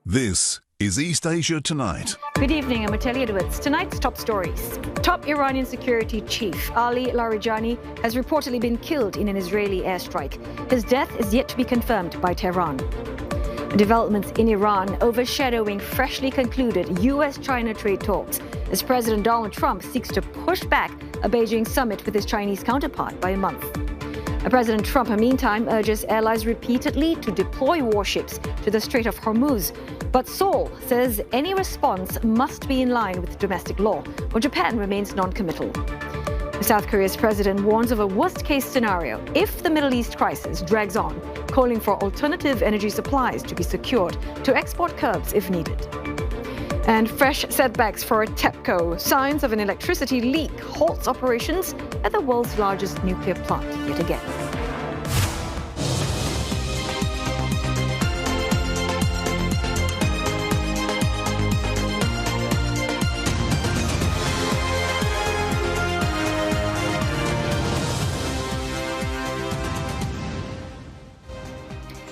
This is East Asia Tonight. Good evening, I'm Ateli Edwards. Tonight's top stories. Top Iranian security chief Ali Larijani has reportedly been killed in an Israeli airstrike. His death is yet to be confirmed by Tehran. Developments in Iran overshadowing freshly concluded US-China trade talks as President Donald Trump seeks to push back a Beijing summit with his Chinese counterpart by a month. President Trump, meantime, urges allies repeatedly to deploy warships to the Strait of Hormuz. But Seoul says any response must be in line with domestic law, while Japan remains non-committal. South Korea's president warns of a worst-case scenario if the Middle East crisis drags on, calling for alternative energy supplies to be secured to export curbs if needed. And fresh setbacks for Tepco. Signs of an electricity leak halts operations at the world's largest nuclear plant yet again.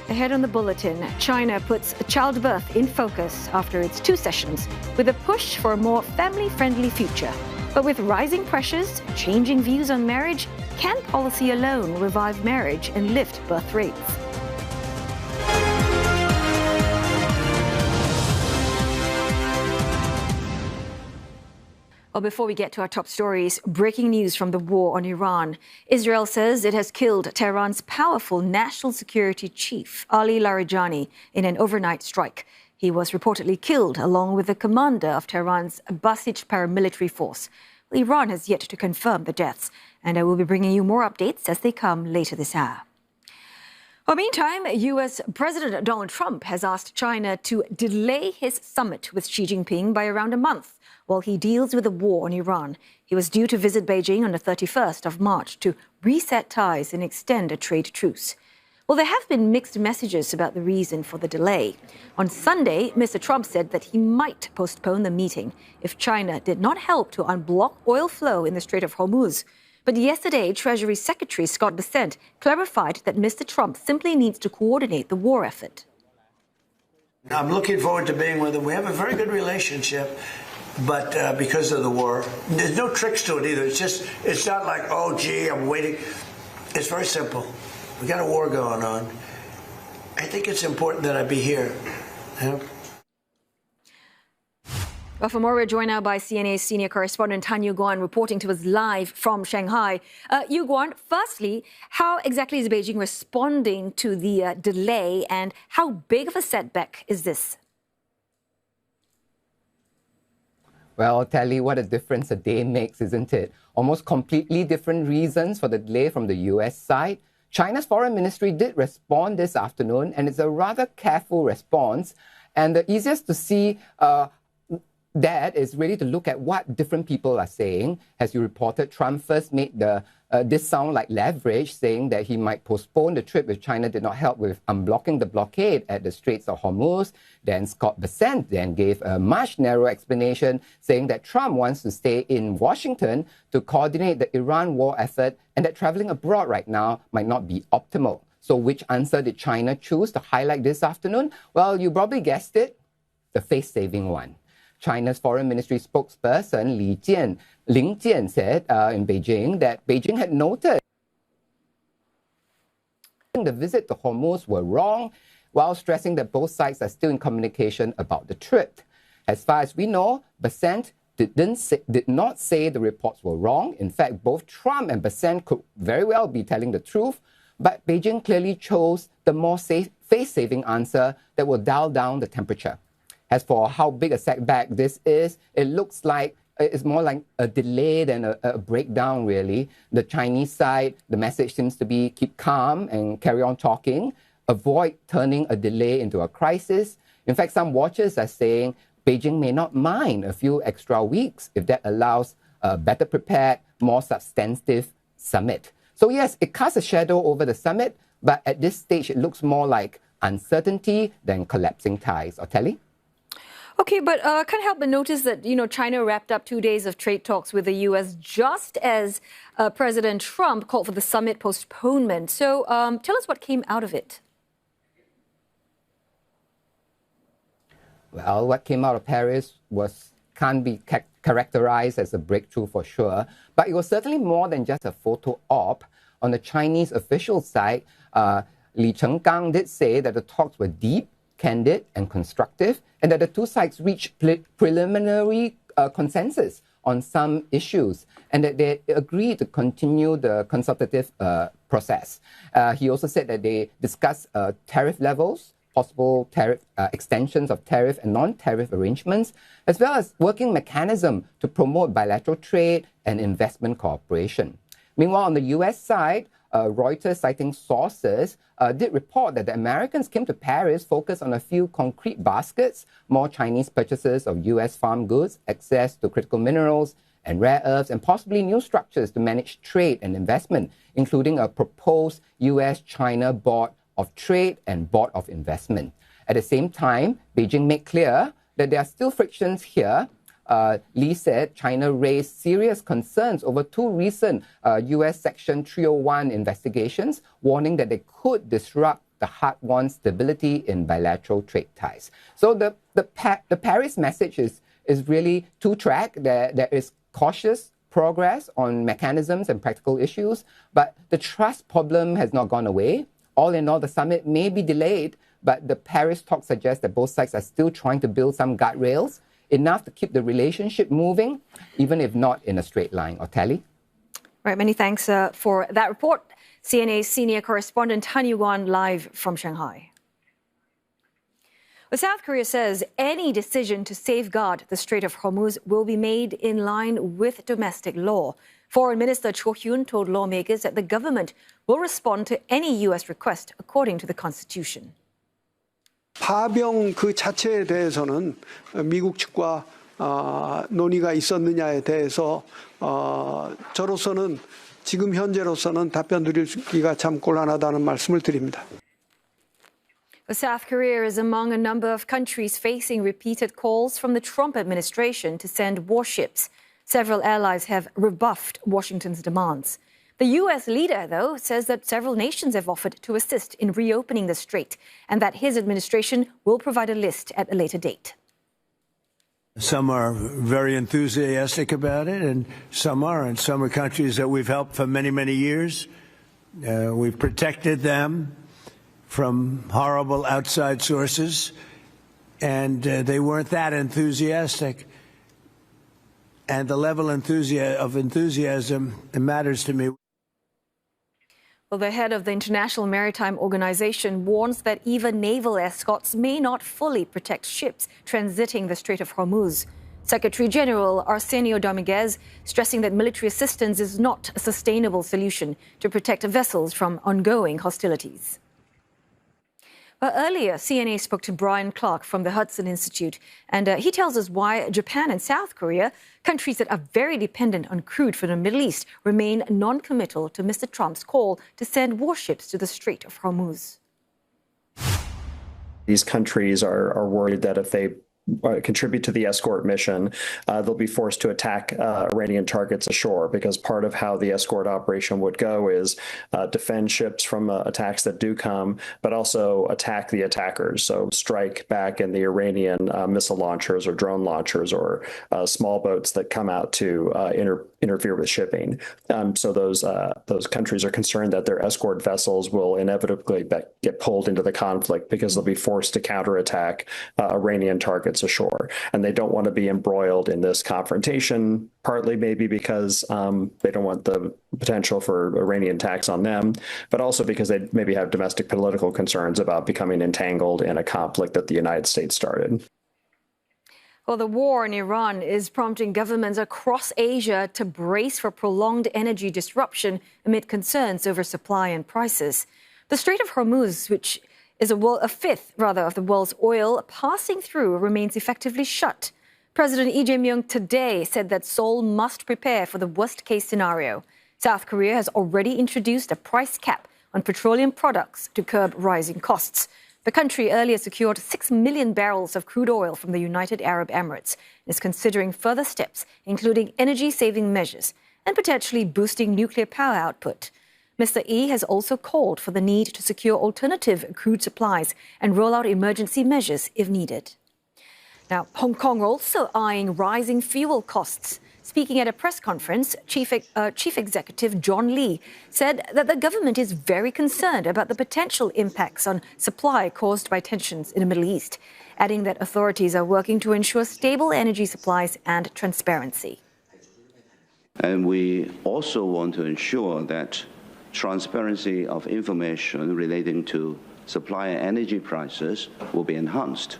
Ahead on the bulletin, China puts childbirth in focus after its 2 sessions with a push for a more family-friendly future. But with rising pressures, changing views on marriage, can policy alone revive marriage and lift birth rates? Well, before we get to our top stories, breaking news from the war on Iran. Israel says it has killed Tehran's powerful national security chief, Ali Larijani, in an overnight strike. He was reportedly killed along with the commander of Tehran's Basij paramilitary force. Iran has yet to confirm the deaths, and I will be bringing you more updates as they come later this hour. Well, meantime, U.S. President Donald Trump has asked China to delay his summit with Xi Jinping by around a month while he deals with the war on Iran. He was due to visit Beijing on the 31st of March to reset ties and extend a trade truce. Well, there have been mixed messages about the reason for the delay. On Sunday, Mr. Trump said that he might postpone the meeting if China did not help to unblock oil flow in the Strait of Hormuz. But yesterday, Treasury Secretary Scott Bessent clarified that Mr. Trump simply needs to coordinate the war effort. I'm looking forward to being with him. We have a very good relationship, but because of the war, there's no tricks to it either. It's not like, oh, gee, I'm waiting. It's very simple. We got a war going on. I think it's important that I be here. You know? Well, for more, we're joined now by CNA's senior correspondent Han Yu-Guan reporting to us live from Shanghai. Yu-Guan, firstly, how exactly is Beijing responding to the delay, and how big of a setback is this? Well, Telly, what a difference a day makes, isn't it? Almost completely different reasons for the delay from the US side. China's foreign ministry did respond this afternoon, and it's a rather careful response. And the easiest to see that is really to look at what different people are saying. As you reported, Trump first made this sound like leverage, saying that he might postpone the trip if China did not help with unblocking the blockade at the Straits of Hormuz. Then Scott Bessent then gave a much narrower explanation, saying that Trump wants to stay in Washington to coordinate the Iran war effort and that traveling abroad right now might not be optimal. So which answer did China choose to highlight this afternoon? Well, you probably guessed it, the face-saving one. China's foreign ministry spokesperson Ling Jian said in Beijing that Beijing had noted the visit to Hormuz were wrong, while stressing that both sides are still in communication about the trip. As far as we know, Bessent did not say the reports were wrong. In fact, both Trump and Bessent could very well be telling the truth, but Beijing clearly chose the more face-saving answer that will dial down the temperature. As for how big a setback this is, it looks like it's more like a delay than a breakdown, really. The Chinese side, the message seems to be keep calm and carry on talking, avoid turning a delay into a crisis. In fact, some watchers are saying Beijing may not mind a few extra weeks if that allows a better prepared, more substantive summit. So yes, it casts a shadow over the summit, but at this stage, it looks more like uncertainty than collapsing ties. Otelli? Okay, but can't help but notice that, China wrapped up 2 days of trade talks with the U.S. just as President Trump called for the summit postponement. So tell us what came out of it. Well, what came out of Paris can't be characterized as a breakthrough for sure, but it was certainly more than just a photo op. On the Chinese official side, Li Chenggang did say that the talks were deep, candid, and constructive, and that the two sides reached preliminary consensus on some issues, and that they agreed to continue the consultative process. He also said that they discussed tariff levels, possible tariff extensions of tariff and non-tariff arrangements, as well as working mechanism to promote bilateral trade and investment cooperation. Meanwhile, on the U.S. side, Reuters, citing sources, did report that the Americans came to Paris focused on a few concrete baskets: more Chinese purchases of U.S. farm goods, access to critical minerals and rare earths, and possibly new structures to manage trade and investment, including a proposed U.S.-China Board of Trade and Board of Investment. At the same time, Beijing made clear that there are still frictions here. Li said China raised serious concerns over two recent U.S. Section 301 investigations, warning that they could disrupt the hard-won stability in bilateral trade ties. So the Paris message is really two-track. There is cautious progress on mechanisms and practical issues, but the trust problem has not gone away. All in all, the summit may be delayed, but the Paris talks suggest that both sides are still trying to build some guardrails, enough to keep the relationship moving, even if not in a straight line. Oteli? Right, many thanks for that report. CNA's senior correspondent Han Yuan live from Shanghai. Well, South Korea says any decision to safeguard the Strait of Hormuz will be made in line with domestic law. Foreign Minister Cho Hyun told lawmakers that the government will respond to any U.S. request according to the Constitution. 파병 그 자체에 대해서는 미국 측과 논의가 있었느냐에 대해서 저로서는 지금 현재로서는 답변 드리기가 참 곤란하다는 말씀을 드립니다. South Korea is among a number of countries facing repeated calls from the Trump administration to send warships. Several allies have rebuffed Washington's demands. The U.S. leader, though, says that several nations have offered to assist in reopening the strait and that his administration will provide a list at a later date. Some are very enthusiastic about it, and some aren't. Some are countries that we've helped for many, many years. We've protected them from horrible outside sources, and they weren't that enthusiastic. And the level of enthusiasm matters to me. Well, the head of the International Maritime Organization warns that even naval escorts may not fully protect ships transiting the Strait of Hormuz. Secretary General Arsenio Dominguez stressing that military assistance is not a sustainable solution to protect vessels from ongoing hostilities. But earlier, CNA spoke to Brian Clark from the Hudson Institute, and he tells us why Japan and South Korea, countries that are very dependent on crude from the Middle East, remain non-committal to Mr. Trump's call to send warships to the Strait of Hormuz. These countries are worried that if they contribute to the escort mission, they'll be forced to attack Iranian targets ashore, because part of how the escort operation would go is defend ships from attacks that do come, but also attack the attackers. So strike back in the Iranian missile launchers or drone launchers or small boats that come out to interfere with shipping. So those countries are concerned that their escort vessels will inevitably get pulled into the conflict because they'll be forced to counterattack Iranian targets ashore, and they don't want to be embroiled in this confrontation, partly maybe because they don't want the potential for Iranian attacks on them, but also because they maybe have domestic political concerns about becoming entangled in a conflict that the United States started. Well, the war in Iran is prompting governments across Asia to brace for prolonged energy disruption amid concerns over supply and prices. The Strait of Hormuz, which is a fifth of the world's oil passing through, remains effectively shut. President Xi Jinping today said that Seoul must prepare for the worst-case scenario. South Korea has already introduced a price cap on petroleum products to curb rising costs. The country earlier secured 6 million barrels of crude oil from the United Arab Emirates and is considering further steps, including energy-saving measures and potentially boosting nuclear power output. Mr. Yi has also called for the need to secure alternative crude supplies and roll out emergency measures if needed. Now, Hong Kong also eyeing rising fuel costs. Speaking at a press conference, Chief Executive John Lee said that the government is very concerned about the potential impacts on supply caused by tensions in the Middle East, adding that authorities are working to ensure stable energy supplies and transparency. And we also want to ensure that transparency of information relating to supply and energy prices will be enhanced.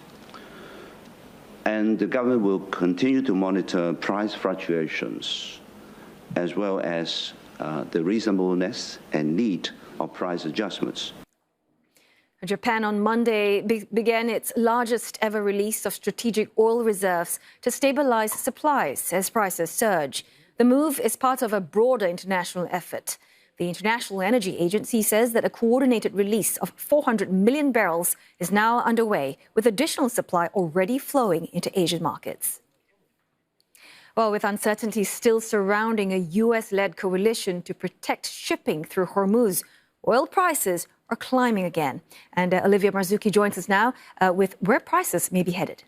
And the government will continue to monitor price fluctuations as well as the reasonableness and need of price adjustments. Japan on Monday began its largest ever release of strategic oil reserves to stabilize supplies as prices surge. The move is part of a broader international effort. The International Energy Agency says that a coordinated release of 400 million barrels is now underway, with additional supply already flowing into Asian markets. Well, with uncertainty still surrounding a US-led coalition to protect shipping through Hormuz, oil prices are climbing again. And Olivia Marzuki joins us now with where prices may be headed.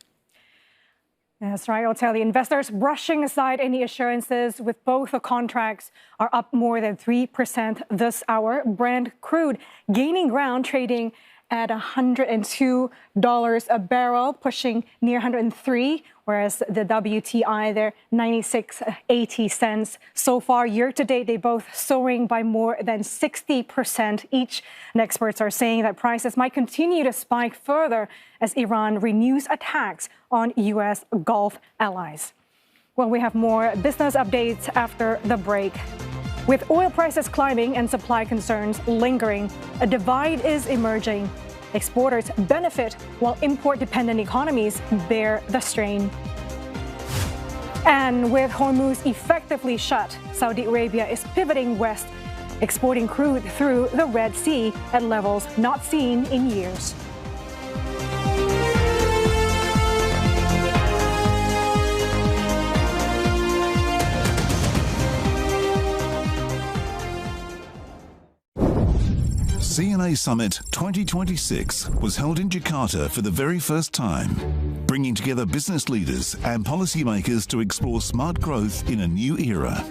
That's right. I'll tell you, investors brushing aside any assurances with both the contracts are up more than 3% this hour. Brent crude gaining ground, trading at $102 a barrel, pushing near 103, whereas the WTI there 96.80 cents. So far, year to date, they both soaring by more than 60% each. And experts are saying that prices might continue to spike further as Iran renews attacks on U.S. Gulf allies. Well, we have more business updates after the break. With oil prices climbing and supply concerns lingering, a divide is emerging. Exporters benefit while import-dependent economies bear the strain. And with Hormuz effectively shut, Saudi Arabia is pivoting west, exporting crude through the Red Sea at levels not seen in years. CNA Summit 2026 was held in Jakarta for the very first time, bringing together business leaders and policymakers to explore smart growth in a new era.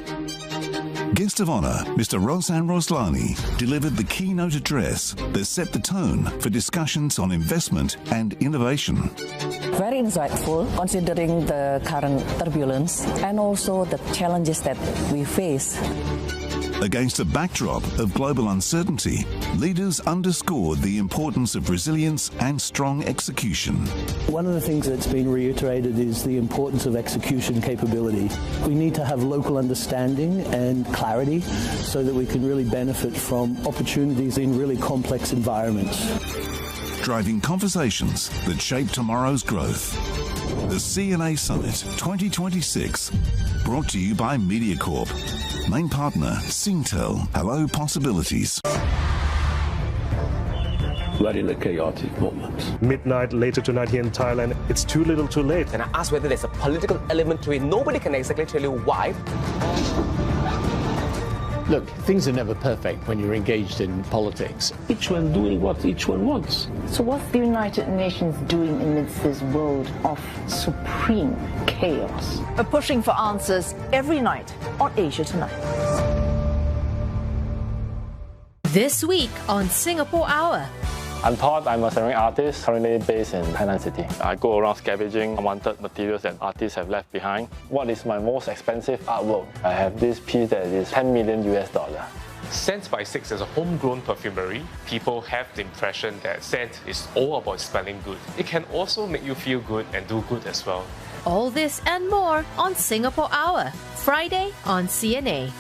Guest of honor, Mr. Rosan Roslani, delivered the keynote address that set the tone for discussions on investment and innovation. Very insightful considering the current turbulence and also the challenges that we face. Against a backdrop of global uncertainty, leaders underscored the importance of resilience and strong execution. One of the things that's been reiterated is the importance of execution capability. We need to have local understanding and clarity so that we can really benefit from opportunities in really complex environments. Driving conversations that shape tomorrow's growth. The CNA Summit 2026, brought to you by MediaCorp. Main partner, Singtel. Hello Possibilities. We're in a chaotic moment. Midnight later tonight here in Thailand, it's too little too late. And I asked whether there's a political element to it. Nobody can exactly tell you why. Look, things are never perfect when you're engaged in politics. Each one doing what each one wants. So what's the United Nations doing amidst this world of supreme chaos? We're pushing for answers every night on Asia Tonight. This week on Singapore Hour. I'm Todd. I'm a ceramic artist currently based in Thailand City. I go around scavenging unwanted materials that artists have left behind. What is my most expensive artwork? I have this piece that is $10 million. Scents by Six is a homegrown perfumery. People have the impression that scent is all about smelling good. It can also make you feel good and do good as well. All this and more on Singapore Hour, Friday on CNA.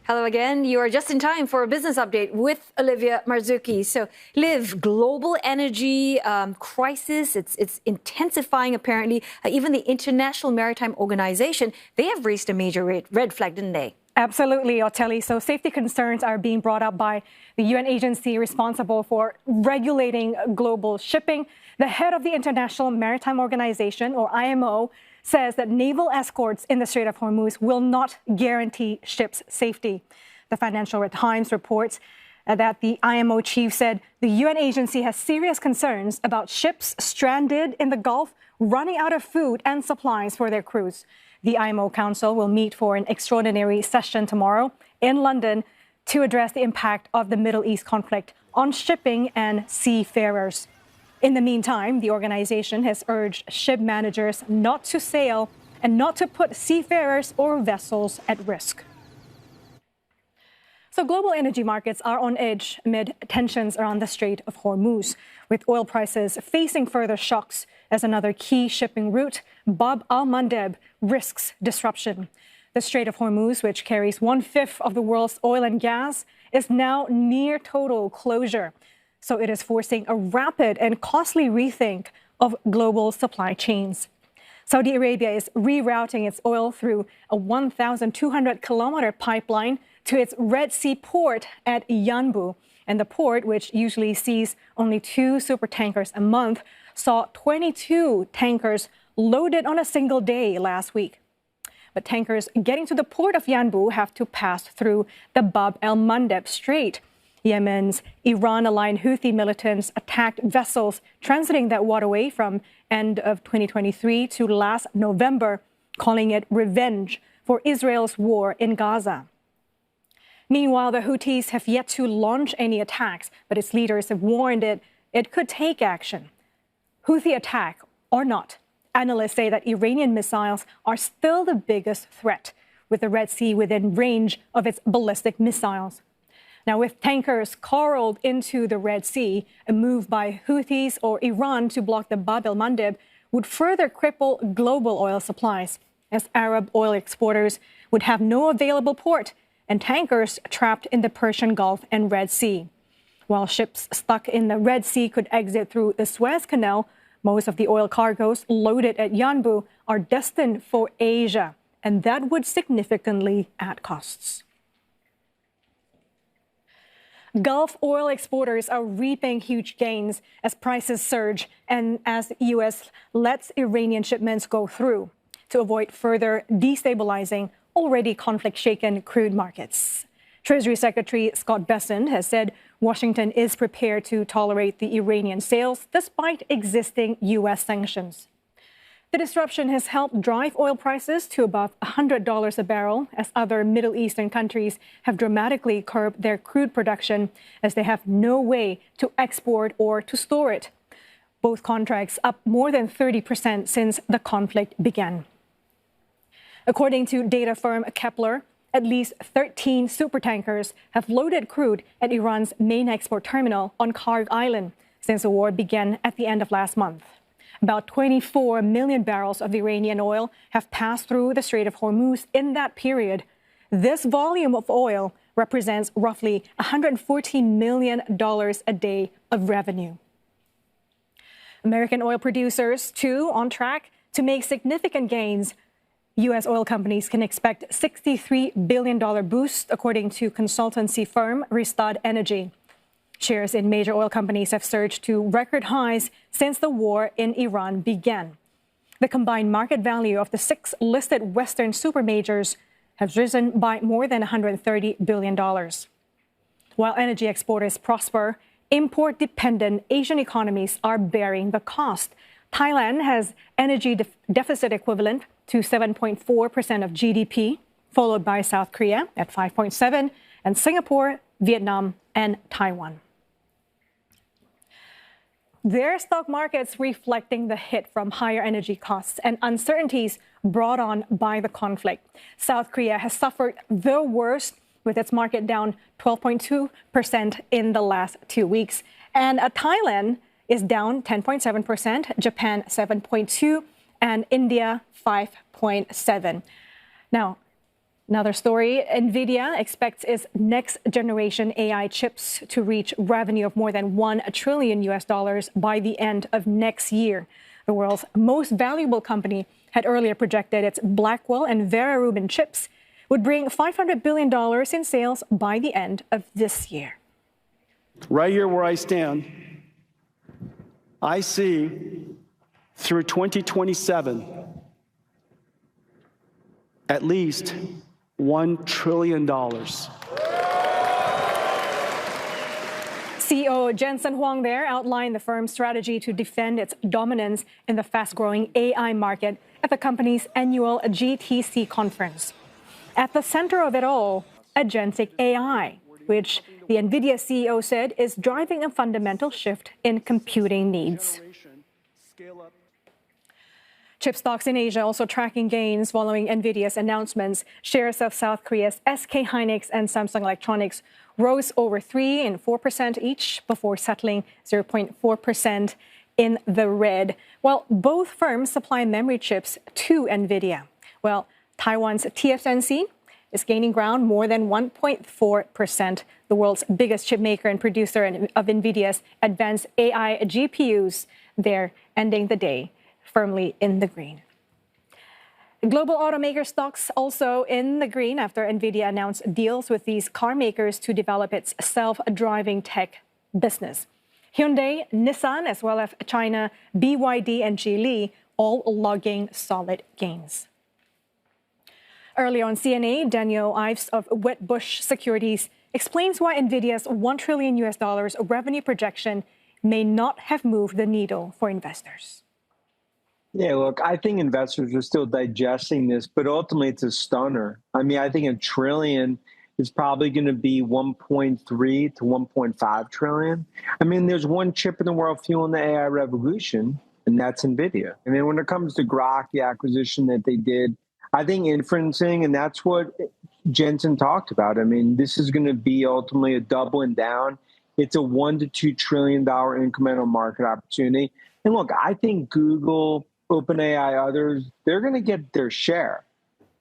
Hello again. You are just in time for a business update with Olivia Marzuki. So, Liv, global energy crisis, it's intensifying apparently. Even the International Maritime Organization, they have raised a major red flag, didn't they? Absolutely, Otelli. So safety concerns are being brought up by the UN agency responsible for regulating global shipping. The head of the International Maritime Organization, or IMO, says that naval escorts in the Strait of Hormuz will not guarantee ships' safety. The Financial Times reports that the IMO chief said the UN agency has serious concerns about ships stranded in the Gulf running out of food and supplies for their crews. The IMO Council will meet for an extraordinary session tomorrow in London to address the impact of the Middle East conflict on shipping and seafarers. In the meantime, the organization has urged ship managers not to sail and not to put seafarers or vessels at risk. So global energy markets are on edge amid tensions around the Strait of Hormuz, with oil prices facing further shocks as another key shipping route, Bab al-Mandeb, risks disruption. The Strait of Hormuz, which carries 1/5 of the world's oil and gas, is now near total closure. So it is forcing a rapid and costly rethink of global supply chains. Saudi Arabia is rerouting its oil through a 1,200-kilometer pipeline to its Red Sea port at Yanbu. And the port, which usually sees only 2 supertankers a month, saw 22 tankers loaded on a single day last week. But tankers getting to the port of Yanbu have to pass through the Bab el-Mandeb Strait. Yemen's Iran-aligned Houthi militants attacked vessels transiting that waterway from end of 2023 to last November, calling it revenge for Israel's war in Gaza. Meanwhile, the Houthis have yet to launch any attacks, but its leaders have warned it could take action. Houthi attack or not, analysts say that Iranian missiles are still the biggest threat, with the Red Sea within range of its ballistic missiles. Now, with tankers coiled into the Red Sea, a move by Houthis or Iran to block the Bab el-Mandeb would further cripple global oil supplies, as Arab oil exporters would have no available port and tankers trapped in the Persian Gulf and Red Sea. While ships stuck in the Red Sea could exit through the Suez Canal, most of the oil cargoes loaded at Yanbu are destined for Asia, and that would significantly add costs. Gulf oil exporters are reaping huge gains as prices surge and as the U.S. lets Iranian shipments go through to avoid further destabilizing already conflict-shaken crude markets. Treasury Secretary Scott Bessent has said Washington is prepared to tolerate the Iranian sales despite existing U.S. sanctions. The disruption has helped drive oil prices to above $100 a barrel as other Middle Eastern countries have dramatically curbed their crude production as they have no way to export or to store it. Both contracts up more than 30% since the conflict began. According to data firm Kepler, at least 13 supertankers have loaded crude at Iran's main export terminal on Karg Island since the war began at the end of last month. About 24 million barrels of Iranian oil have passed through the Strait of Hormuz in that period. This volume of oil represents roughly $114 million a day of revenue. American oil producers, too, on track to make significant gains. U.S. oil companies can expect $63 billion boost, according to consultancy firm Rystad Energy. Shares in major oil companies have surged to record highs since the war in Iran began. The combined market value of the 6 listed Western supermajors has risen by more than $130 billion. While energy exporters prosper, import-dependent Asian economies are bearing the cost. Thailand has energy deficit equivalent to 7.4% of GDP, followed by South Korea at 5.7%, and Singapore, Vietnam, and Taiwan. Their stock markets reflecting the hit from higher energy costs and uncertainties brought on by the conflict. South Korea has suffered the worst, with its market down 12.2% in the last 2 weeks. And Thailand is down 10.7%, Japan 7.2%, and India 5.7%. Now, another story, NVIDIA expects its next generation AI chips to reach revenue of more than $1 trillion by the end of next year. The world's most valuable company had earlier projected its Blackwell and Vera Rubin chips would bring $500 billion in sales by the end of this year. Right here where I stand, I see through 2027 at least $1 trillion. CEO Jensen Huang there outlined the firm's strategy to defend its dominance in the fast-growing AI market at the company's annual GTC conference. At the center of it all, agentic AI, which the NVIDIA CEO said is driving a fundamental shift in computing needs. Chip stocks in Asia also tracking gains following NVIDIA's announcements. Shares of South Korea's SK Hynix and Samsung Electronics rose over 3% and 4% each before settling 0.4% in the red, while both firms supply memory chips to NVIDIA. Well, Taiwan's TSMC is gaining ground more than 1.4%, the world's biggest chip maker and producer of NVIDIA's advanced AI GPUs. They're ending the day firmly in the green. Global automaker stocks also in the green after NVIDIA announced deals with these car makers to develop its self-driving tech business. Hyundai, Nissan, as well as China, BYD and Geely all logging solid gains. Earlier on CNA, Daniel Ives of Wedbush Securities explains why NVIDIA's $1 trillion revenue projection may not have moved the needle for investors. Yeah, look, I think investors are still digesting this, but ultimately it's a stunner. I mean, I think $1 trillion is probably going to be 1.3 to 1.5 trillion. I mean, there's one chip in the world fueling the AI revolution, and that's NVIDIA. I mean, when it comes to Grok, the acquisition that they did, I think inferencing, and that's what Jensen talked about. I mean, this is going to be ultimately a doubling down. It's a $1 to $2 trillion incremental market opportunity. And look, I think Google, OpenAI, others, they're going to get their share.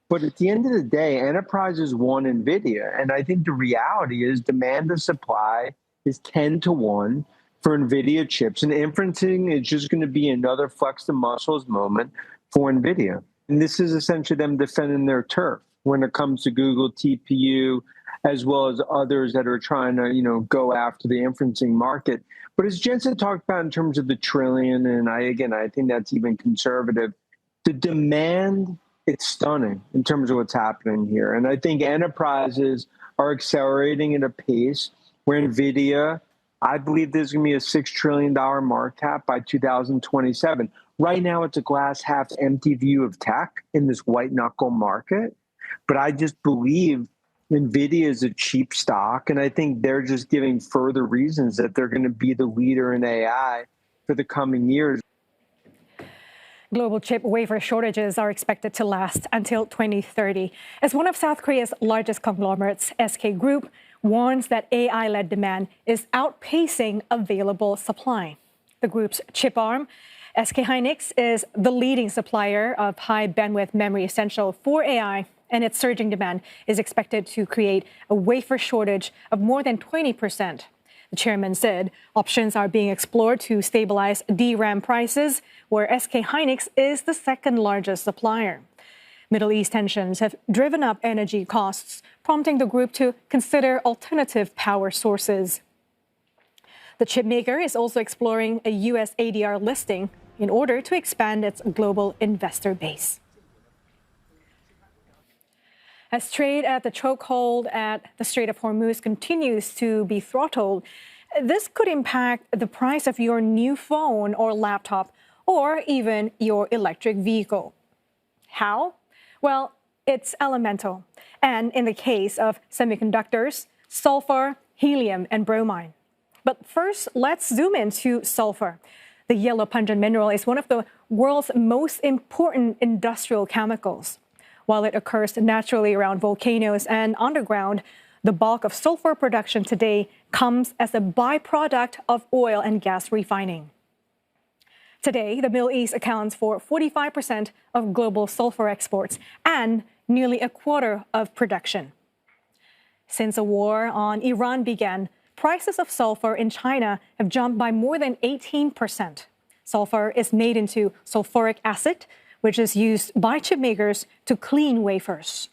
But at the end of the day, enterprises want NVIDIA. And I think the reality is demand to supply is 10 to 1 for NVIDIA chips. And inferencing is just going to be another flex the muscles moment for NVIDIA. And this is essentially them defending their turf when it comes to Google TPU, as well as others that are trying to, go after the inferencing market. But as Jensen talked about in terms of the trillion, and I think that's even conservative, the demand, it's stunning in terms of what's happening here. And I think enterprises are accelerating at a pace where NVIDIA, I believe there's going to be a $6 trillion market cap by 2027. Right now, it's a glass half empty view of tech in this white knuckle market. But I just believe NVIDIA is a cheap stock, and I think they're just giving further reasons that they're going to be the leader in AI for the coming years. Global chip wafer shortages are expected to last until 2030, as one of South Korea's largest conglomerates, SK Group, warns that AI-led demand is outpacing available supply. The group's chip arm, SK Hynix, is the leading supplier of high-bandwidth memory essential for AI, and its surging demand is expected to create a wafer shortage of more than 20%. The chairman said options are being explored to stabilize DRAM prices, where SK Hynix is the second largest supplier. Middle East tensions have driven up energy costs, prompting the group to consider alternative power sources. The chipmaker is also exploring a U.S. ADR listing in order to expand its global investor base. As trade at the chokehold at the Strait of Hormuz continues to be throttled, this could impact the price of your new phone or laptop, or even your electric vehicle. How? Well, it's elemental. And in the case of semiconductors, sulfur, helium, and bromine. But first, let's zoom into sulfur. The yellow pungent mineral is one of the world's most important industrial chemicals. While it occurs naturally around volcanoes and underground, the bulk of sulfur production today comes as a byproduct of oil and gas refining. Today, the Middle East accounts for 45% of global sulfur exports and nearly a quarter of production. Since the war on Iran began, prices of sulfur in China have jumped by more than 18%. Sulfur is made into sulfuric acid, which is used by chip makers to clean wafers.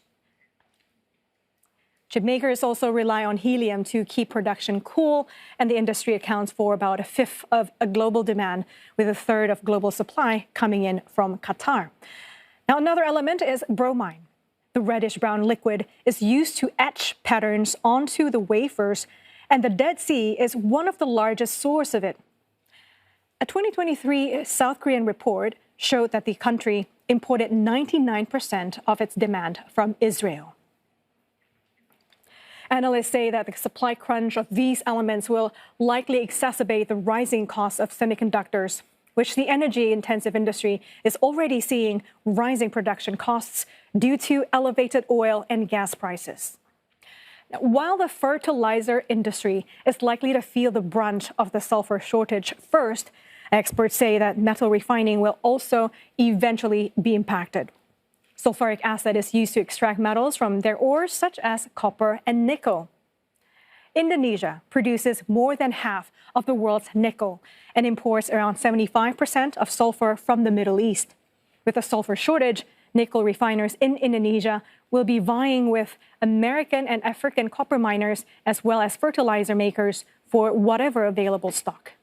Chip makers also rely on helium to keep production cool, and the industry accounts for about a fifth of a global demand, with a third of global supply coming in from Qatar. Now, another element is bromine. The reddish-brown liquid is used to etch patterns onto the wafers, and the Dead Sea is one of the largest sources of it. A 2023 South Korean report showed that the country imported 99% of its demand from Israel. Analysts say that the supply crunch of these elements will likely exacerbate the rising costs of semiconductors, which the energy-intensive industry is already seeing rising production costs due to elevated oil and gas prices. Now, while the fertilizer industry is likely to feel the brunt of the sulfur shortage first, experts say that metal refining will also eventually be impacted. Sulfuric acid is used to extract metals from their ores, such as copper and nickel. Indonesia produces more than half of the world's nickel and imports around 75% of sulfur from the Middle East. With a sulfur shortage, nickel refiners in Indonesia will be vying with American and African copper miners as well as fertilizer makers for whatever available stock.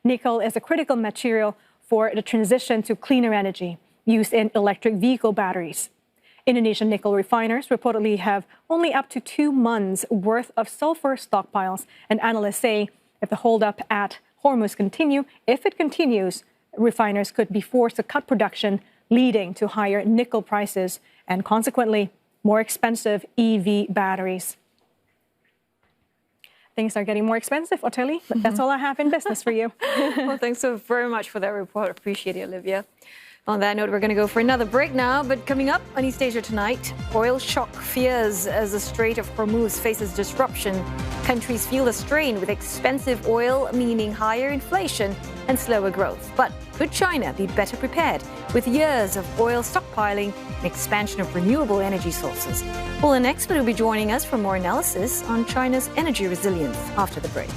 Nickel is a critical material for the transition to cleaner energy used in electric vehicle batteries. Indonesian nickel refiners reportedly have only up to 2 months' worth of sulfur stockpiles, and analysts say if the holdup at Hormuz continues, refiners could be forced to cut production, leading to higher nickel prices and consequently more expensive EV batteries. Things are getting more expensive, Oteli, but that's all I have in business for you. Well, thanks so very much for that report. Appreciate it, Olivia. On that note, we're going to go for another break now. But coming up on East Asia tonight, oil shock fears as the Strait of Hormuz faces disruption. Countries feel the strain with expensive oil, meaning higher inflation and slower growth. But could China be better prepared with years of oil stockpiling and expansion of renewable energy sources? Well, an expert will be joining us for more analysis on China's energy resilience after the break.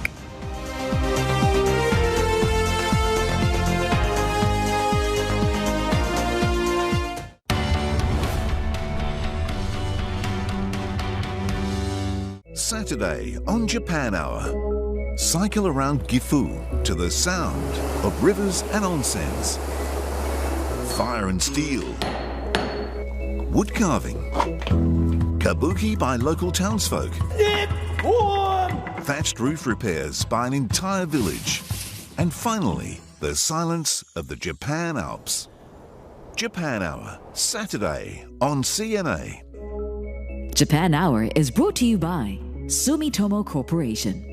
Saturday on Japan Hour. Cycle around Gifu to the sound of rivers and onsens. Fire and steel. Wood carving. Kabuki by local townsfolk. Thatched roof repairs by an entire village. And finally, the silence of the Japan Alps. Japan Hour, Saturday on CNA. Japan Hour is brought to you by Sumitomo Corporation.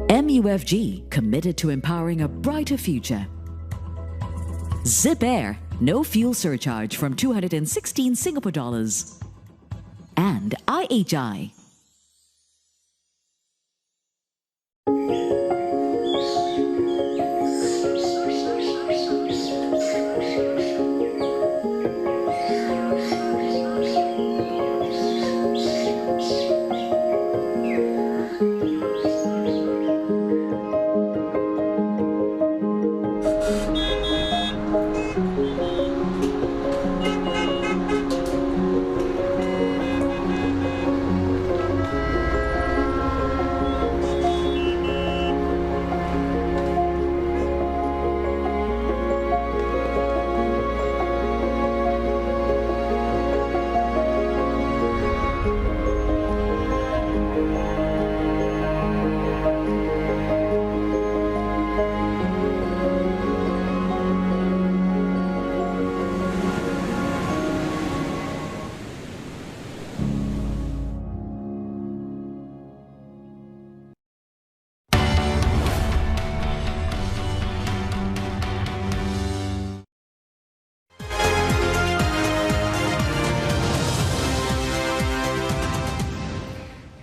MUFG, committed to empowering a brighter future. Zip Air, no fuel surcharge from 216 Singapore dollars. And IHI.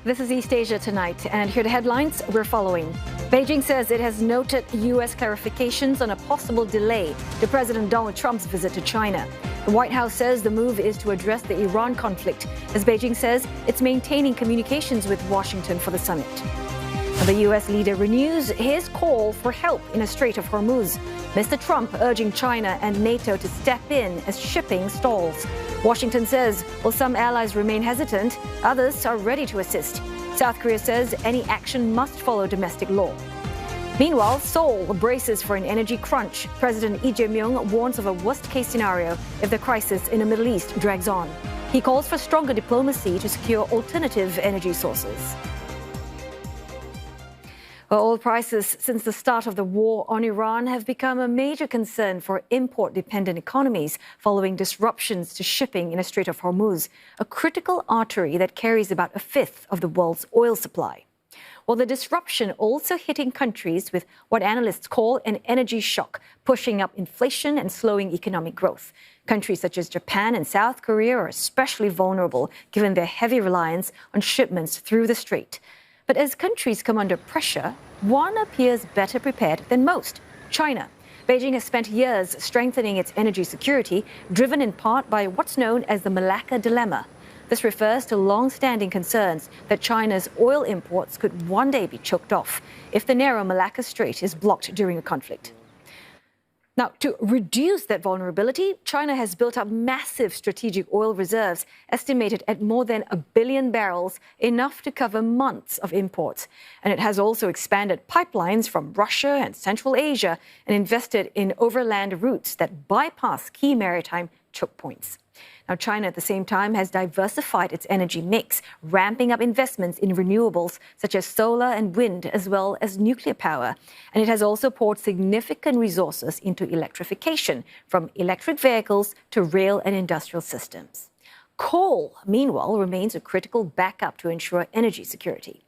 This is East Asia Tonight, and here are the headlines we're following. Beijing says it has noted U.S. clarifications on a possible delay to President Donald Trump's visit to China. The White House says the move is to address the Iran conflict, as Beijing says it's maintaining communications with Washington for the summit. The U.S. leader renews his call for help in the Strait of Hormuz. Mr. Trump urging China and NATO to step in as shipping stalls. Washington says, while some allies remain hesitant, others are ready to assist. South Korea says any action must follow domestic law. Meanwhile, Seoul braces for an energy crunch. President Xi Jinping warns of a worst-case scenario if the crisis in the Middle East drags on. He calls for stronger diplomacy to secure alternative energy sources. Well, oil prices since the start of the war on Iran have become a major concern for import-dependent economies following disruptions to shipping in the Strait of Hormuz, a critical artery that carries about a fifth of the world's oil supply. Well, the disruption also hitting countries with what analysts call an energy shock, pushing up inflation and slowing economic growth. Countries such as Japan and South Korea are especially vulnerable given their heavy reliance on shipments through the strait. But as countries come under pressure, one appears better prepared than most: China. Beijing has spent years strengthening its energy security, driven in part by what's known as the Malacca Dilemma. This refers to long-standing concerns that China's oil imports could one day be choked off if the narrow Malacca Strait is blocked during a conflict. Now, to reduce that vulnerability, China has built up massive strategic oil reserves, estimated at more than 1 billion barrels, enough to cover months of imports. And it has also expanded pipelines from Russia and Central Asia and invested in overland routes that bypass key maritime choke points. Now, China at the same time has diversified its energy mix, ramping up investments in renewables such as solar and wind, as well as nuclear power. And it has also poured significant resources into electrification, from electric vehicles to rail and industrial systems. Coal, meanwhile, remains a critical backup to ensure energy security.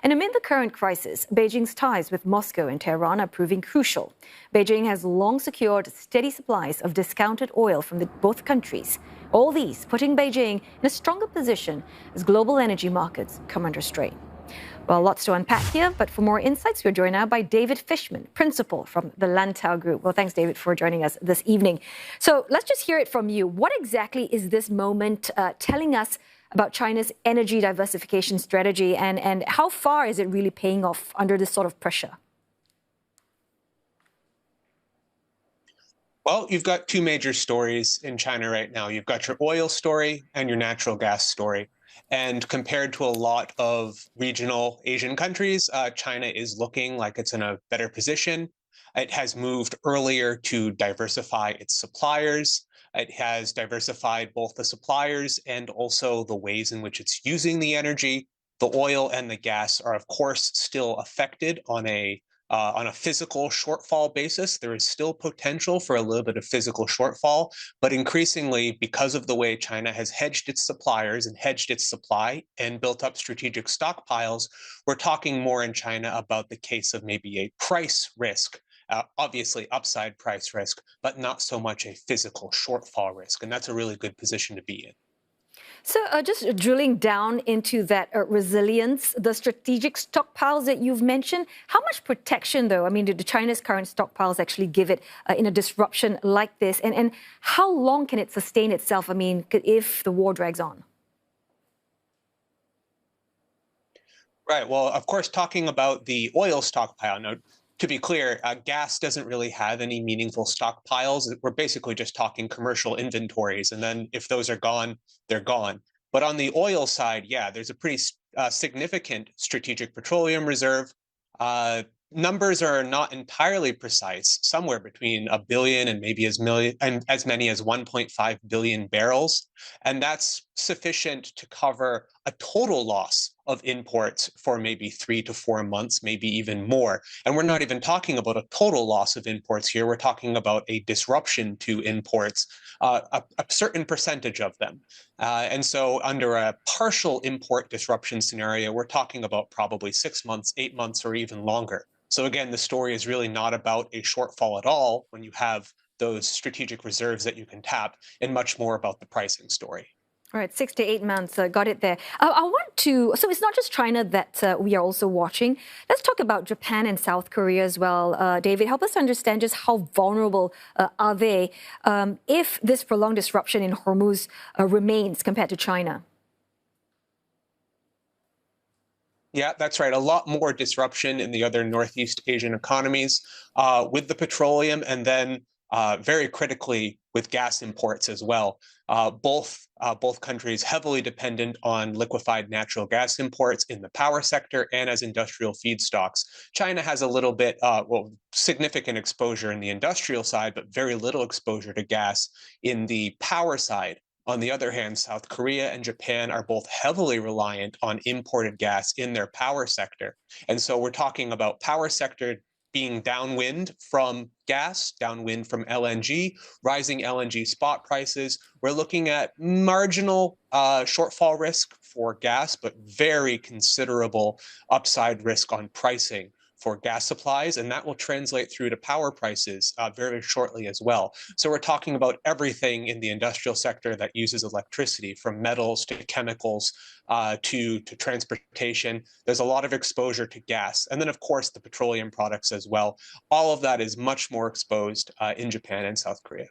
And amid the current crisis, Beijing's ties with Moscow and Tehran are proving crucial. Beijing has long secured steady supplies of discounted oil from both countries. All these putting Beijing in a stronger position as global energy markets come under strain. Well, lots to unpack here, but for more insights, we're joined now by David Fishman, principal from the Lantau Group. Well, thanks, David, for joining us this evening. So let's just hear it from you. What exactly is this moment telling us about China's energy diversification strategy, and how far is it really paying off under this sort of pressure? Well, you've got two major stories in China right now. You've got your oil story and your natural gas story. And compared to a lot of regional Asian countries, China is looking like it's in a better position. It has moved earlier to diversify its suppliers. It has diversified both the suppliers and also the ways in which it's using the energy. The oil and the gas are, of course, still affected on a physical shortfall basis. There is still potential for a little bit of physical shortfall, but increasingly, because of the way China has hedged its suppliers and hedged its supply and built up strategic stockpiles, we're talking more in China about the case of maybe a price risk. Obviously upside price risk, but not so much a physical shortfall risk. And that's a really good position to be in. So just drilling down into that resilience, the strategic stockpiles that you've mentioned, how much protection, though, I mean, do China's current stockpiles actually give it in a disruption like this? And how long can it sustain itself, I mean, if the war drags on? Right. Well, of course, talking about the oil stockpile, now, to be clear, gas doesn't really have any meaningful stockpiles. We're basically just talking commercial inventories. And then if those are gone, they're gone. But on the oil side, yeah, there's a pretty significant strategic petroleum reserve. Numbers are not entirely precise, somewhere between 1 billion and maybe as many as 1.5 billion barrels. And that's sufficient to cover a total loss of imports for maybe 3 to 4 months, maybe even more. And we're not even talking about a total loss of imports here. We're talking about a disruption to imports, a certain percentage of them. And so under a partial import disruption scenario, we're talking about probably 6 months, 8 months, or even longer. So again, the story is really not about a shortfall at all when you have those strategic reserves that you can tap, and much more about the pricing story. All right, 6 to 8 months, got it there. I want to, so it's not just China that we are also watching. Let's talk about Japan and South Korea as well. David, help us understand just how vulnerable are they if this prolonged disruption in Hormuz remains compared to China? Yeah, that's right. A lot more disruption in the other Northeast Asian economies with the petroleum, and then very critically with gas imports as well. Both countries heavily dependent on liquefied natural gas imports in the power sector and as industrial feedstocks. China has a little bit, significant exposure in the industrial side, but very little exposure to gas in the power side. On the other hand, South Korea and Japan are both heavily reliant on imported gas in their power sector. And so we're talking about power sector being downwind from gas, downwind from LNG, rising LNG spot prices. We're looking at marginal shortfall risk for gas, but very considerable upside risk on pricing for gas supplies, and that will translate through to power prices very shortly as well. So we're talking about everything in the industrial sector that uses electricity, from metals to chemicals to transportation. There's a lot of exposure to gas. And then, of course, the petroleum products as well. All of that is much more exposed in Japan and South Korea.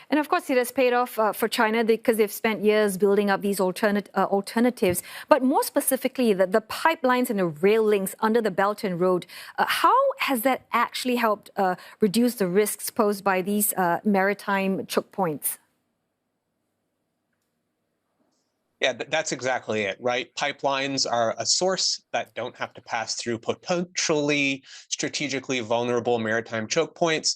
And of course, it has paid off for China because they've spent years building up these alternatives. But more specifically, the pipelines and the rail links under the Belt and Road, how has that actually helped reduce the risks posed by these maritime choke points? Yeah, that's exactly it, right? Pipelines are a source that don't have to pass through potentially strategically vulnerable maritime choke points.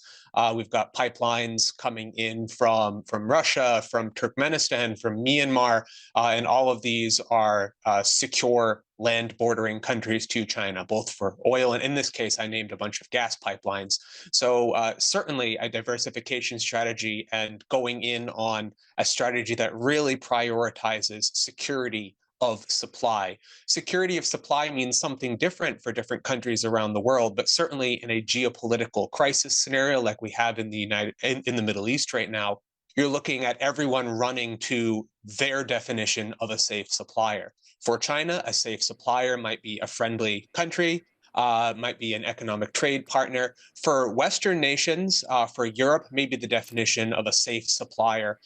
We've got pipelines coming in from Russia, from Turkmenistan, from Myanmar, and all of these are secure land bordering countries to China, both for oil and in this case, I named a bunch of gas pipelines. So certainly a diversification strategy and going in on a strategy that really prioritizes security of supply. Security of supply means something different for different countries around the world, but certainly in a geopolitical crisis scenario like we have in the Middle East right now, you're looking at everyone running to their definition of a safe supplier. For China, a safe supplier might be a friendly country, might be an economic trade partner. For Western nations, for Europe, maybe the definition of a safe supplier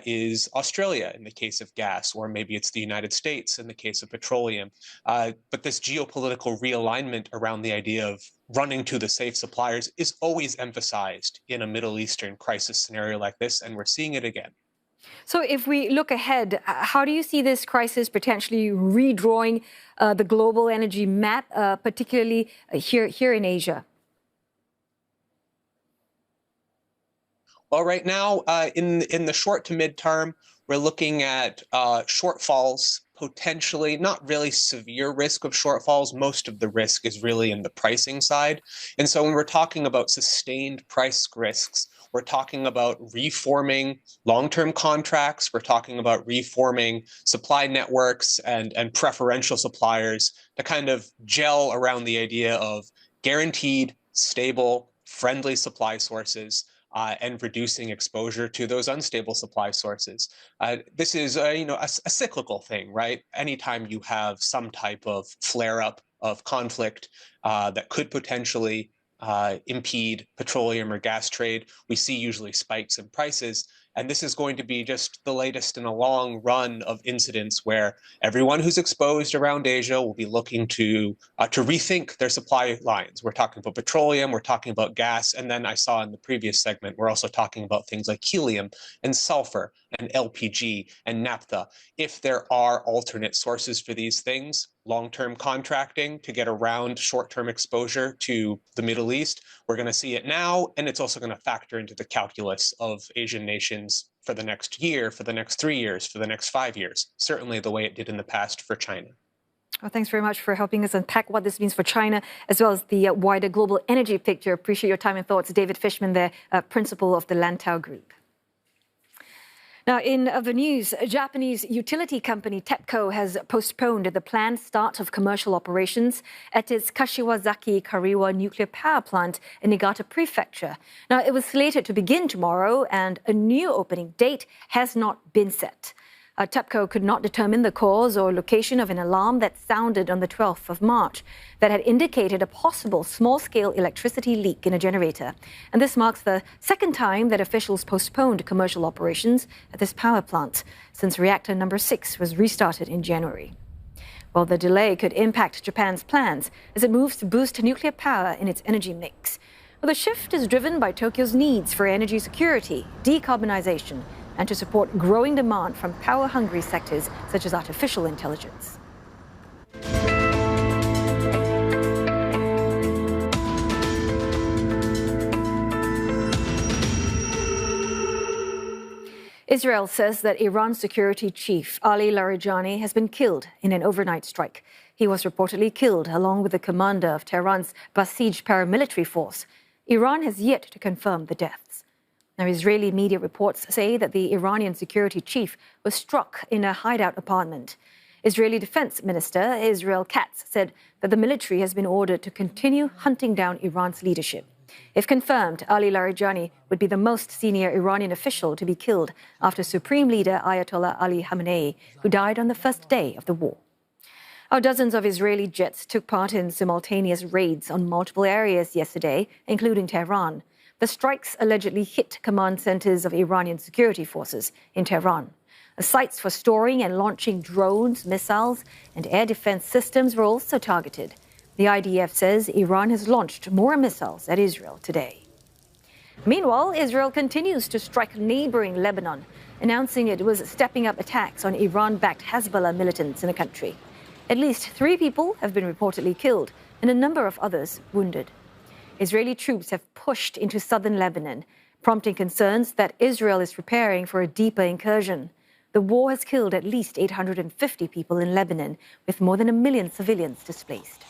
is Australia in the case of gas, or maybe it's the United States in the case of petroleum. But this geopolitical realignment around the idea of running to the safe suppliers is always emphasized in a Middle Eastern crisis scenario like this, and we're seeing it again. So if we look ahead, how do you see this crisis potentially redrawing the global energy map, particularly here in Asia? Well, right now, in the short to mid-term, we're looking at shortfalls, potentially not really severe risk of shortfalls. Most of the risk is really in the pricing side. And so when we're talking about sustained price risks, we're talking about reforming long-term contracts. We're talking about reforming supply networks and preferential suppliers to kind of gel around the idea of guaranteed, stable, friendly supply sources and reducing exposure to those unstable supply sources. This is a cyclical thing, right? Anytime you have some type of flare-up of conflict that could potentially impede petroleum or gas trade, we see usually spikes in prices. And this is going to be just the latest in a long run of incidents where everyone who's exposed around Asia will be looking to rethink their supply lines. We're talking about petroleum, we're talking about gas, and then I saw in the previous segment, we're also talking about things like helium and sulfur and LPG and naphtha. If there are alternate sources for these things, long-term contracting to get around short-term exposure to the Middle East, we're going to see it now, and it's also going to factor into the calculus of Asian nations for the next year, for the next 3 years, for the next 5 years, certainly the way it did in the past for China. Well, thanks very much for helping us unpack what this means for China, as well as the wider global energy picture. Appreciate your time and thoughts. David Fishman there, principal of the Lantau Group. Now, in other news, Japanese utility company Tepco has postponed the planned start of commercial operations at its Kashiwazaki Kariwa nuclear power plant in Niigata Prefecture. Now, it was slated to begin tomorrow, and a new opening date has not been set. Tepco could not determine the cause or location of an alarm that sounded on the 12th of March that had indicated a possible small-scale electricity leak in a generator. And this marks the second time that officials postponed commercial operations at this power plant since reactor number 6 was restarted in January. Well, the delay could impact Japan's plans as it moves to boost nuclear power in its energy mix. Well, the shift is driven by Tokyo's needs for energy security, decarbonization, and to support growing demand from power-hungry sectors such as artificial intelligence. Israel says that Iran's security chief, Ali Larijani, has been killed in an overnight strike. He was reportedly killed along with the commander of Tehran's Basij paramilitary force. Iran has yet to confirm the deaths. Now, Israeli media reports say that the Iranian security chief was struck in a hideout apartment. Israeli Defense Minister Israel Katz said that the military has been ordered to continue hunting down Iran's leadership. If confirmed, Ali Larijani would be the most senior Iranian official to be killed after Supreme Leader Ayatollah Ali Khamenei, who died on the first day of the war. Dozens of Israeli jets took part in simultaneous raids on multiple areas yesterday, including Tehran. The strikes allegedly hit command centers of Iranian security forces in Tehran. Sites for storing and launching drones, missiles, and air defense systems were also targeted. The IDF says Iran has launched more missiles at Israel today. Meanwhile, Israel continues to strike neighboring Lebanon, announcing it was stepping up attacks on Iran-backed Hezbollah militants in the country. At least 3 people have been reportedly killed and a number of others wounded. Israeli troops have pushed into southern Lebanon, prompting concerns that Israel is preparing for a deeper incursion. The war has killed at least 850 people in Lebanon, with more than 1 million civilians displaced.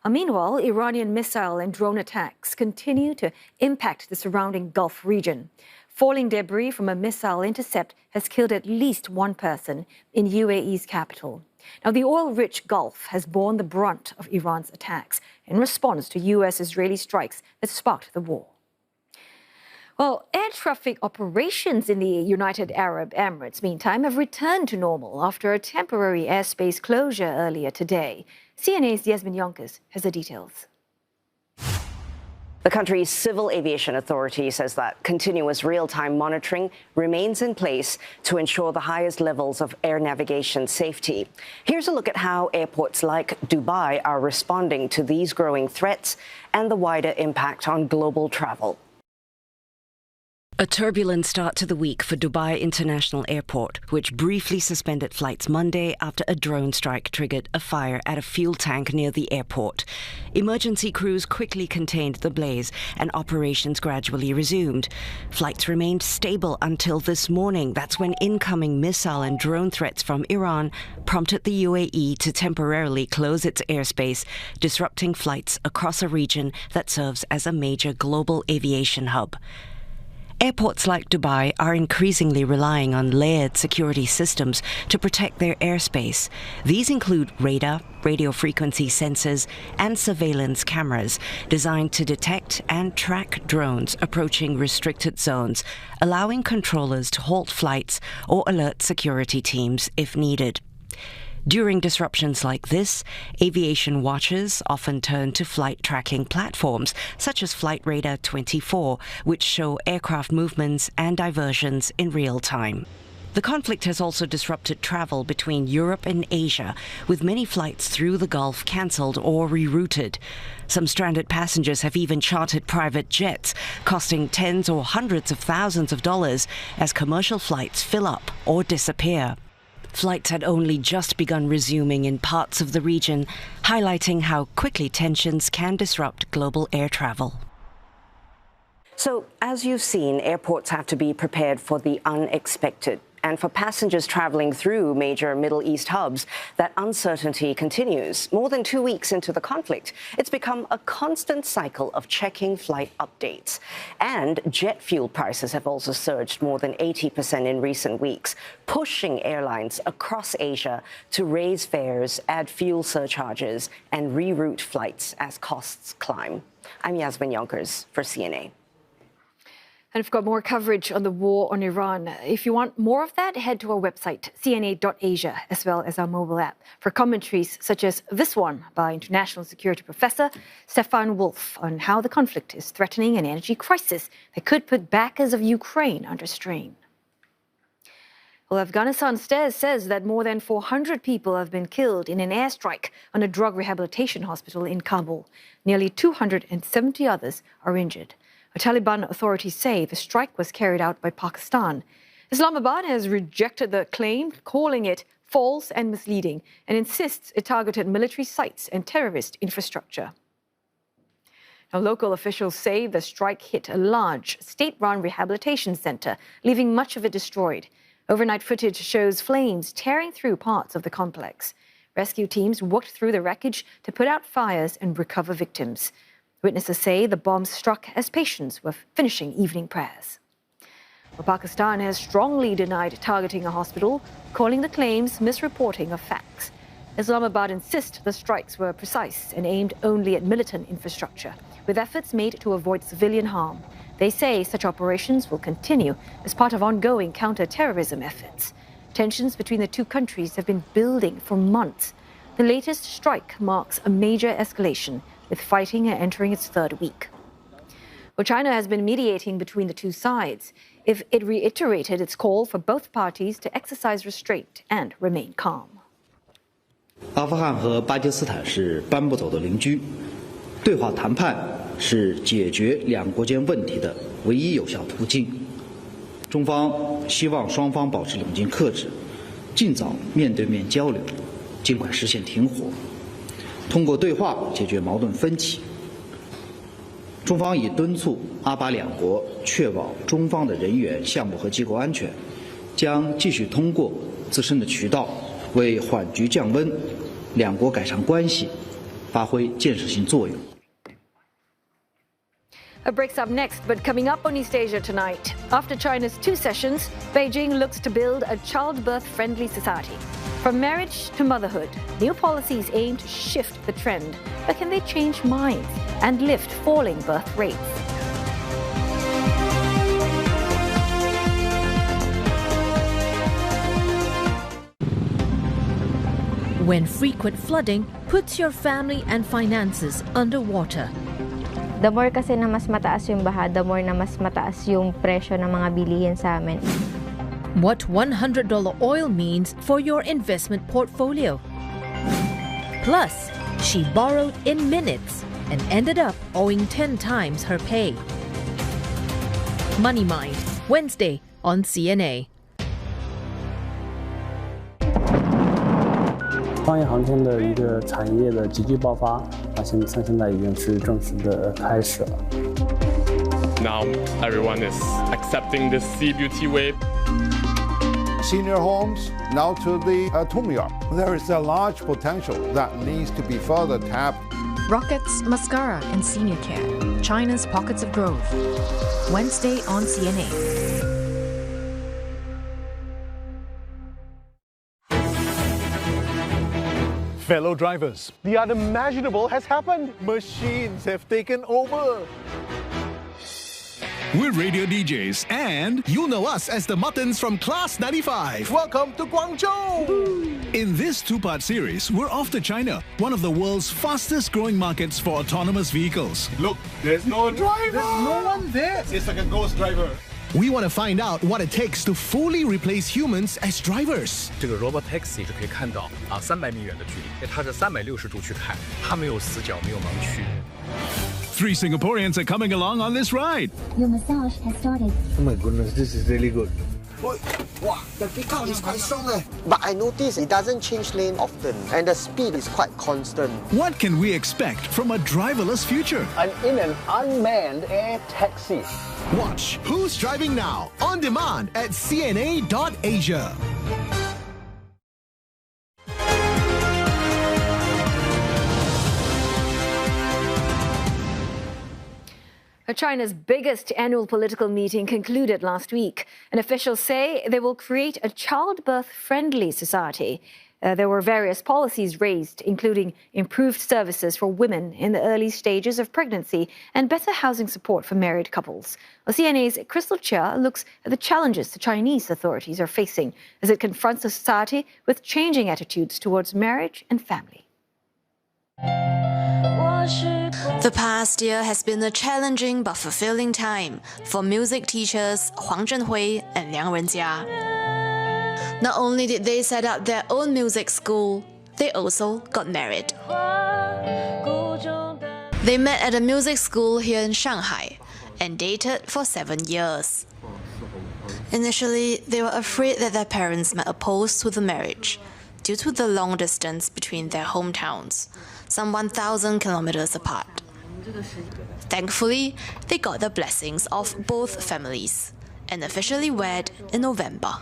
Meanwhile, Iranian missile and drone attacks continue to impact the surrounding Gulf region. Falling debris from a missile intercept has killed at least 1 person in UAE's capital. Now, the oil-rich Gulf has borne the brunt of Iran's attacks in response to US-Israeli strikes that sparked the war. Well, air traffic operations in the United Arab Emirates, meantime, have returned to normal after a temporary airspace closure earlier today. CNA's Yasmin Yonkers has the details. The country's civil aviation authority says that continuous real-time monitoring remains in place to ensure the highest levels of air navigation safety. Here's a look at how airports like Dubai are responding to these growing threats and the wider impact on global travel. A turbulent start to the week for Dubai International Airport, which briefly suspended flights Monday after a drone strike triggered a fire at a fuel tank near the airport. Emergency crews quickly contained the blaze and operations gradually resumed. Flights remained stable until this morning. That's when incoming missile and drone threats from Iran prompted the UAE to temporarily close its airspace, disrupting flights across a region that serves as a major global aviation hub. Airports like Dubai are increasingly relying on layered security systems to protect their airspace. These include radar, radio frequency sensors, and surveillance cameras designed to detect and track drones approaching restricted zones, allowing controllers to halt flights or alert security teams if needed. During disruptions like this, aviation watchers often turn to flight tracking platforms such as Flight Radar 24, which show aircraft movements and diversions in real time. The conflict has also disrupted travel between Europe and Asia, with many flights through the Gulf cancelled or rerouted. Some stranded passengers have even chartered private jets, costing tens or hundreds of thousands of dollars as commercial flights fill up or disappear. Flights had only just begun resuming in parts of the region, highlighting how quickly tensions can disrupt global air travel. So, as you've seen, airports have to be prepared for the unexpected. And for passengers traveling through major Middle East hubs, that uncertainty continues. More than 2 weeks into the conflict, it's become a constant cycle of checking flight updates. And jet fuel prices have also surged more than 80% in recent weeks, pushing airlines across Asia to raise fares, add fuel surcharges, and reroute flights as costs climb. I'm Yasmin Yonkers for CNA. And we've got more coverage on the war on Iran. If you want more of that, head to our website, cna.asia, as well as our mobile app, for commentaries such as this one by international security professor Stefan Wolf on how the conflict is threatening an energy crisis that could put backers of Ukraine under strain. Well, Afghanistan says that more than 400 people have been killed in an airstrike on a drug rehabilitation hospital in Kabul. Nearly 270 others are injured. Taliban authorities say the strike was carried out by Pakistan. Islamabad has rejected the claim, calling it false and misleading, and insists it targeted military sites and terrorist infrastructure. Now, local officials say the strike hit a large state-run rehabilitation center, leaving much of it destroyed. Overnight footage shows flames tearing through parts of the complex. Rescue teams worked through the wreckage to put out fires and recover victims. Witnesses say the bombs struck as patients were finishing evening prayers. Well, Pakistan has strongly denied targeting a hospital, calling the claims misreporting of facts. Islamabad insists the strikes were precise and aimed only at militant infrastructure, with efforts made to avoid civilian harm. They say such operations will continue as part of ongoing counter-terrorism efforts. Tensions between the two countries have been building for months. The latest strike marks a major escalation, with fighting entering its third week. Well, China has been mediating between the two sides. It reiterated its call for both parties to exercise restraint and remain calm. 阿富汗和巴基斯坦是搬不走的邻居，对话谈判是解决两国间问题的唯一有效途径。中方希望双方保持冷静克制，尽早面对面交流，尽快实现停火，通过对话解决矛盾分歧。中方已敦促阿巴两国确保中方的人员、项目和机构安全，将继续通过自身的渠道为缓局降温、两国改善关系发挥建设性作用。 A break's up next, but coming up on East Asia tonight. After China's 2 sessions, Beijing looks to build a childbirth-friendly society. From marriage to motherhood, new policies aim to shift the trend. But can they change minds and lift falling birth rates? When frequent flooding puts your family and finances underwater. The more kasi na mas mataas yung baha, the more na mas mataas yung presyo ng mga bilihin sa amin. What $100 oil means for your investment portfolio. Plus, she borrowed in minutes and ended up owing 10 times her pay. Money Mind, Wednesday on CNA. 商业航天的一个产业的急剧爆发，现在已经是正式的开始了。Now everyone is accepting this sea beauty wave. Senior homes now to the tomb yard. There is a large potential that needs to be further tapped. Rockets, mascara, and senior care. China's pockets of growth. Wednesday on CNA. Fellow drivers, the unimaginable has happened. Machines have taken over. We're radio DJs, and you'll know us as the Muttons from Class 95. Welcome to Guangzhou! In this 2-part series, we're off to China, one of the world's fastest growing markets for autonomous vehicles. Look, there's no driver! There's no one there! It's like a ghost driver. We want to find out what it takes to fully replace humans as drivers. 这个 robot taxi 就可以看到300米远的距离，它是360度去看，它没有死角，没有盲区。 3 Singaporeans are coming along on this ride. Your massage has started. Oh my goodness, this is really good. Wow, the pickup is quite strong. But I noticed it doesn't change lane often, and the speed is quite constant. What can we expect from a driverless future? I'm in an unmanned air taxi. Watch Who's Driving Now on demand at cna.asia. China's biggest annual political meeting concluded last week, and officials say they will create a childbirth-friendly society. There were various policies raised, including improved services for women in the early stages of pregnancy and better housing support for married couples. CNA's Crystal Chia looks at the challenges the Chinese authorities are facing as it confronts a society with changing attitudes towards marriage and family. The past year has been a challenging but fulfilling time for music teachers Huang Zhenhui and Liang Renjia. Not only did they set up their own music school, they also got married. They met at a music school here in Shanghai and dated for 7 years. Initially, they were afraid that their parents might oppose to the marriage due to the long distance between their hometowns, some 1,000 kilometers apart. Thankfully, they got the blessings of both families and officially wed in November.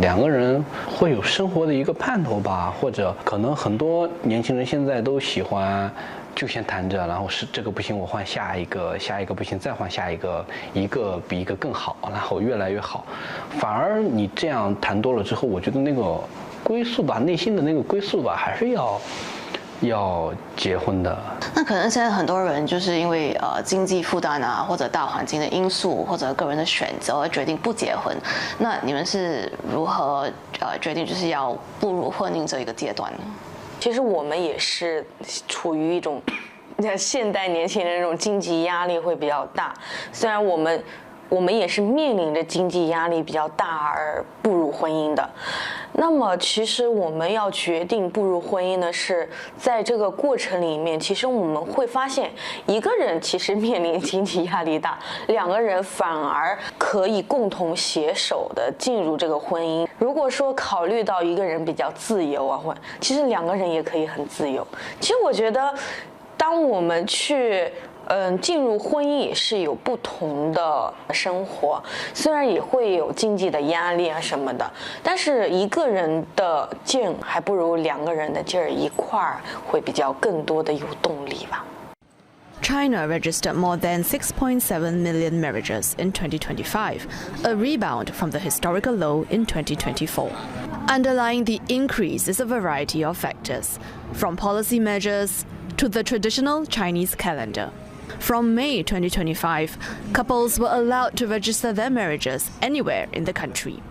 两个人会有生活的一个盼头吧，或者可能很多年轻人现在都喜欢就先谈着，然后是这个不行我换下一个，下一个不行再换下一个，一个比一个更好，然后越来越好。反而你这样谈多了之后，我觉得那个归宿吧，内心的那个归宿吧，还是要结婚的。那可能现在很多人就是因为经济负担啊，或者大环境的因素，或者个人的选择而决定不结婚。那你们是如何决定就是要步入婚姻这一个阶段呢？其实我们也是处于一种现代年轻人那种经济压力会比较大，虽然我们也是面临着经济压力比较大而步入婚姻的。那么其实我们要决定步入婚姻呢，是在这个过程里面，其实我们会发现，一个人其实面临经济压力大，两个人反而可以共同携手的进入这个婚姻。如果说考虑到一个人比较自由啊，其实两个人也可以很自由。其实我觉得，当我们去进入婚姻也是有不同的生活，虽然也会有经济的压力啊什么的，但是一个人的劲还不如两个人的劲儿一块儿会比较更多的有动力吧。China registered more than 6.7 million marriages in 2025, a rebound from the historical low in 2024. Underlying the increase is a variety of factors, from policy measures to the traditional Chinese calendar. From May 2025, couples were allowed to register their marriages anywhere in the country,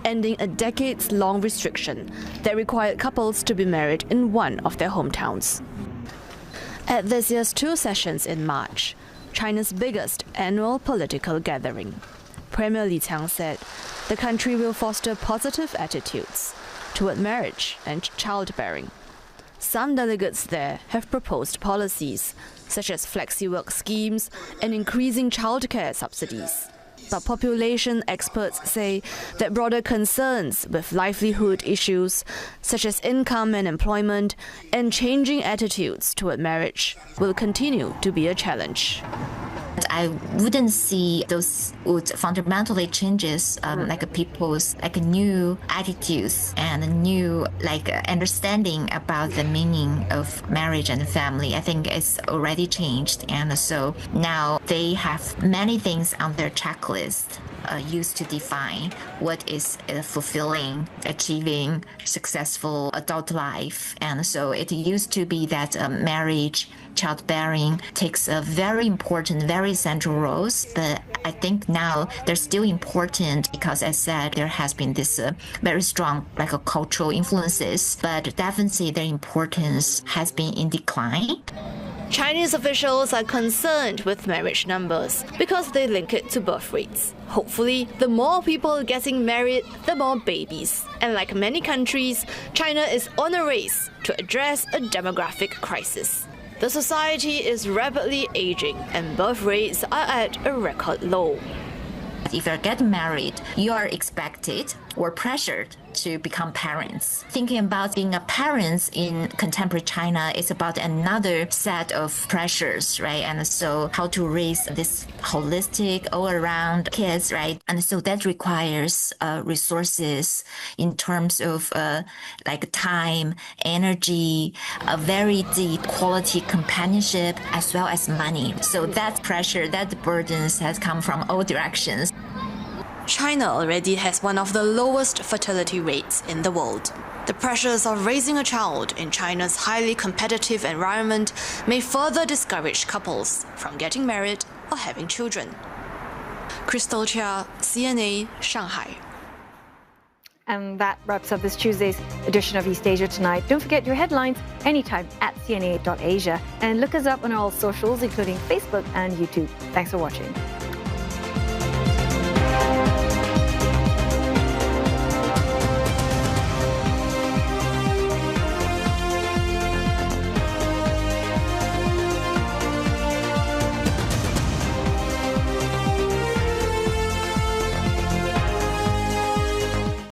ending a decades-long restriction that required couples to be married in one of their hometowns. At this year's two sessions in March, China's biggest annual political gathering, Premier Li Qiang said the country will foster positive attitudes toward marriage and childbearing. Some delegates there have proposed policies such as flexi-work schemes and increasing childcare subsidies. But population experts say that broader concerns with livelihood issues such as income and employment and changing attitudes toward marriage will continue to be a challenge. I wouldn't see those would fundamentally changes like people's like new attitudes and new like understanding about the meaning of marriage and family. I think it's already changed, and so now they have many things on their checklist used to define what is fulfilling, achieving successful adult life. And so it used to be that marriage, childbearing takes a very important, very central roles. But I think now they're still important because, as I said, there has been this very strong like cultural influences, but definitely their importance has been in decline. Chinese officials are concerned with marriage numbers because they link it to birth rates. Hopefully, the more people getting married, the more babies. And like many countries, China is on a race to address a demographic crisis. The society is rapidly aging and birth rates are at a record low. If you're getting married, you are expected or pressured to become parents. Thinking about being a parent in contemporary China is about another set of pressures, right? And so how to raise this holistic, all-around kids, right? And so that requires resources in terms of like time, energy, a very deep quality companionship, as well as money. So that pressure, that burdens has come from all directions. China already has one of the lowest fertility rates in the world. The pressures of raising a child in China's highly competitive environment may further discourage couples from getting married or having children. Crystal Chia, CNA, Shanghai. And that wraps up this Tuesday's edition of East Asia Tonight. Don't forget your headlines anytime at cna.asia. And look us up on all socials, including Facebook and YouTube. Thanks for watching.